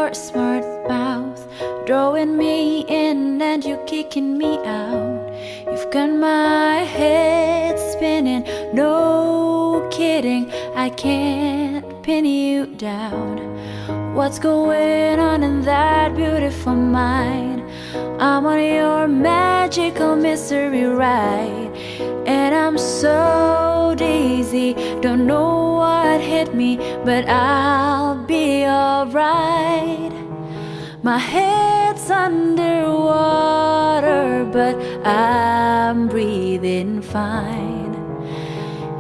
your smart mouth, drawing me in and you kicking me out. You've got my head spinning, no kidding, I can't pin you down. What's going on in that beautiful mind? I'm on your magical mystery ride, and I'm so dizzy, don't know what hit me, but I'll be alright. My head's underwater, but I'm breathing fine.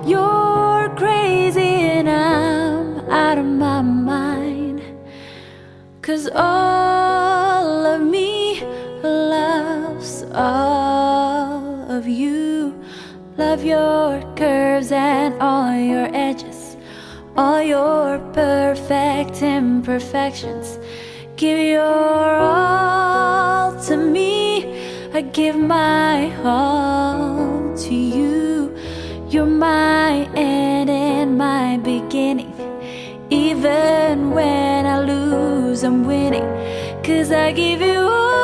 You're crazy and I'm out of my mind, 'cause all of me loves all of you. Love your curves and all your edges, all your perfect imperfections. Give your all to me, I give my all to you. You're my end and my beginning. Even when I lose, I'm winning, 'cause I give you all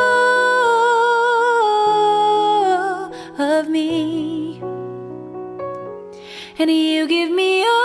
of me, and you give me all